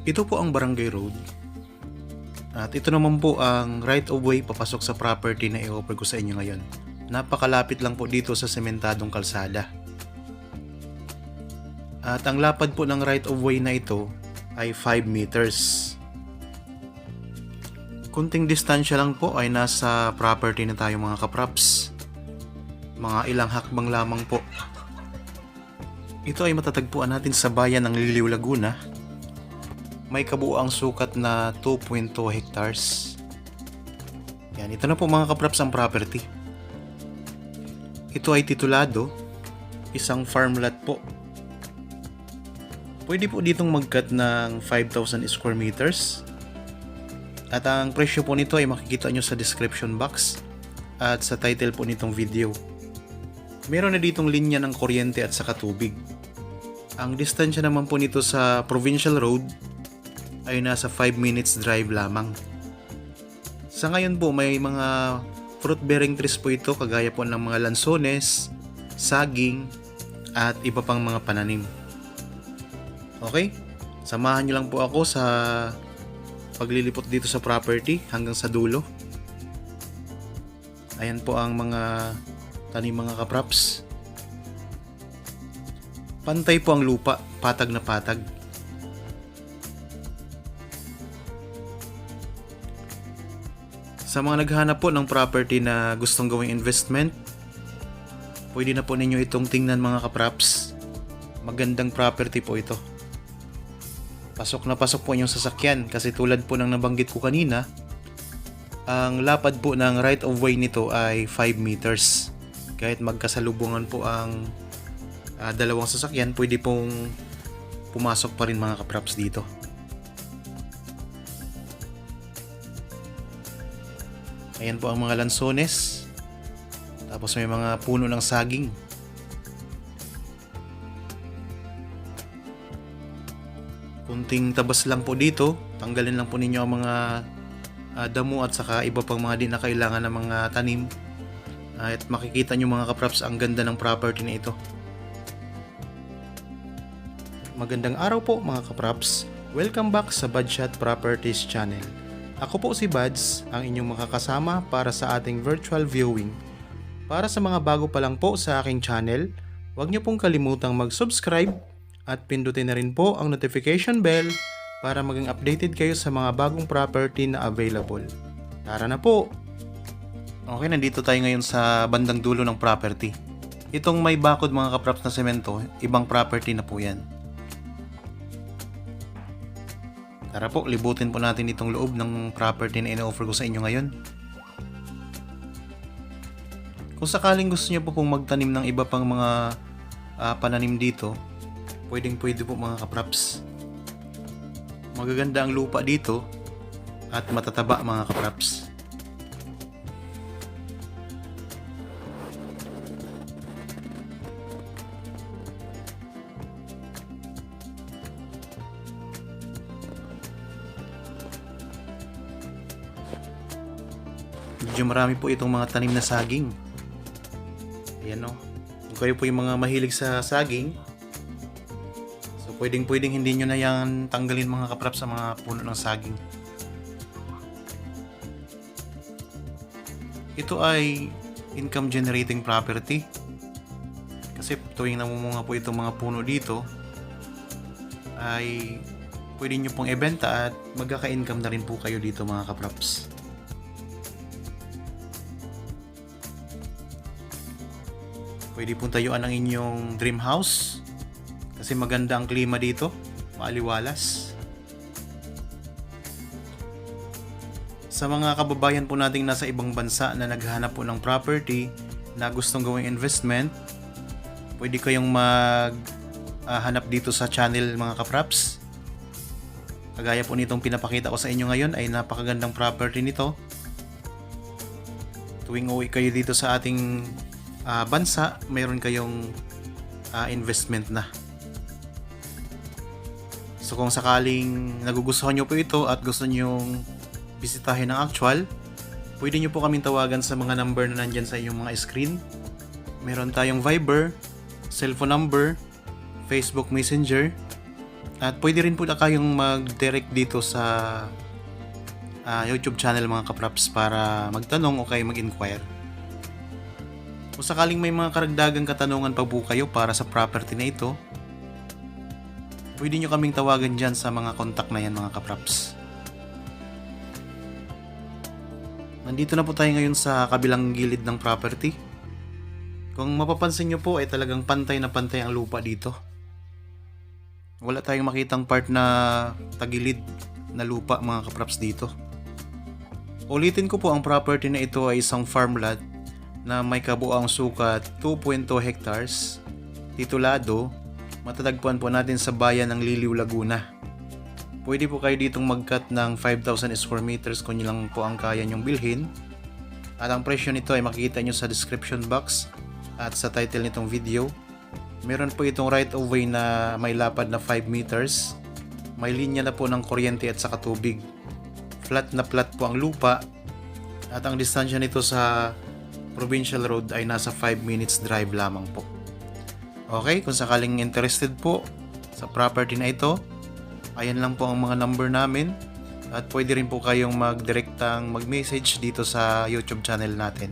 Ito po ang Barangay Road. At ito naman po ang right of way papasok sa property na i-offer ko sa inyo ngayon. Napakalapit lang po dito sa sementadong kalsada. At ang lapad po ng right of way na ito ay 5 meters. Kunting distansya lang po ay nasa property na tayo mga kapraps. Mga ilang hakbang lamang po. Ito ay matatagpuan natin sa bayan ng Liliw, Laguna. May kabuuang sukat na 2.2 hectares. Yan, ito na po mga kapraps ang property. Ito ay titulado, isang farm lot po. Pwede po ditong mag-cut ng 5,000 square meters. At ang presyo po nito ay makikita nyo sa description box at sa title po nitong video. Meron na ditong linya ng kuryente at saka tubig. Ang distansya naman po nito sa provincial road ay nasa 5 minutes drive lamang. Sa ngayon po may mga fruit bearing trees po ito kagaya po ng mga lansones, saging at iba pang mga pananim. Okay? Samahan nyo lang po ako sa paglilipot dito sa property hanggang sa dulo. Ayan po ang mga tanim mga kapraps. Pantay po ang lupa, patag na patag. Sa mga naghahanap po ng property na gustong gawing investment, pwede na po ninyo itong tingnan mga kapraps. Magandang property po ito. Pasok na pasok po inyong sasakyan kasi tulad po ng nabanggit ko kanina, ang lapad po ng right of way nito ay 5 meters. Kahit magkasalubungan po ang dalawang sasakyan, pwede pong pumasok pa rin mga kapraps dito. Ayan po ang mga lansones. Tapos may mga puno ng saging. Kunting tabas lang po dito. Tanggalin lang po ninyo ang mga damo at saka iba pang mga di na kailangan ng mga tanim. At makikita nyo mga kapraps ang ganda ng property na ito. Magandang araw po mga kapraps. Welcome back sa Badshot Properties channel. Ako po si Bads, ang inyong makakasama para sa ating virtual viewing. Para sa mga bago pa lang po sa aking channel, huwag niyo pong kalimutang mag-subscribe at pindutin na rin po ang notification bell para maging updated kayo sa mga bagong property na available. Tara na po! Okay, nandito tayo ngayon sa bandang dulo ng property. Itong may bakod mga kapraps na semento, ibang property na po yan. Tara po, libutin po natin itong loob ng property na ino-offer ko sa inyo ngayon. Kung sakaling gusto niyo po pong magtanim ng iba pang mga pananim dito, pwede po mga kapraps. Magaganda ang lupa dito at matataba mga kapraps. Medyo marami po itong mga tanim na saging. Ayan o. Kung kayo po yung mga mahilig sa saging, so pwedeng hindi nyo na yan tanggalin mga kapraps sa mga puno ng saging. Ito ay income generating property. Kasi tuwing namumunga po itong mga puno dito, ay pwede nyo pong ibenta at magkaka-income na rin po kayo dito mga kapraps. Pwede pong tayuan ang inyong dream house kasi maganda ang klima dito, maaliwalas. Sa mga kababayan po nating nasa ibang bansa na naghahanap po ng property na gustong gawing investment, pwede kayong maghanap dito sa channel mga kapraps. Kagaya po nitong pinapakita ko sa inyo ngayon ay napakagandang property nito. Tuwing uwi kayo dito sa ating bansa, mayroon kayong investment na. So kung sakaling nagugustuhan nyo po ito at gusto nyong bisitahin ng actual, pwede nyo po kaming tawagan sa mga number na nandyan sa inyong mga screen. Meron tayong Viber, cellphone number, Facebook Messenger, At pwede rin po na kayong mag-direct dito sa YouTube channel mga kapraps para magtanong o kayo mag-inquire. Kung sakaling may mga karagdagang katanungan pa po kayo para sa property na ito, pwede nyo kaming tawagan dyan sa mga contact na yan mga kapraps. Nandito na po tayo ngayon sa kabilang gilid ng property. Kung mapapansin nyo po ay talagang pantay na pantay ang lupa dito. Wala tayong makitang part na tagilid na lupa mga kapraps dito. Ulitin ko po, ang property na ito ay isang farmland na may kabuang sukat 2.2 hectares, titulado, matatagpuan po natin sa bayan ng Liliw, Laguna. Pwede po kayo ditong mag-cut ng 5,000 square meters kung yun lang po ang kaya nyong bilhin. At ang presyo nito ay makikita nyo sa description box at sa title nitong video. Meron po itong right of way na may lapad na 5 meters. May linya na po ng kuryente at saka tubig. Flat na flat po ang lupa. At ang distansya nito sa provincial road ay nasa 5 minutes drive lamang po. Okay, kung sakaling interested po sa property na ito, ayan lang po ang mga number namin. At pwede rin po kayong mag-directang mag-message dito sa YouTube channel natin.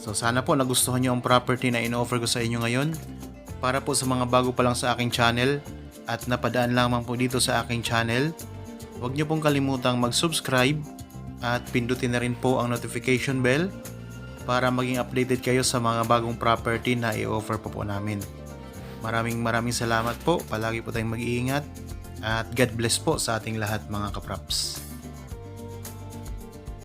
So sana po nagustuhan nyo ang property na in-offer ko sa inyo ngayon. Para po sa mga bago pa lang sa aking channel at napadaan lamang po dito sa aking channel, huwag nyo pong kalimutang mag-subscribe at pindutin na rin po ang notification bell para maging updated kayo sa mga bagong property na i-offer po namin. Maraming salamat po. Palagi po tayong mag-iingat at God bless po sa ating lahat mga kapraps.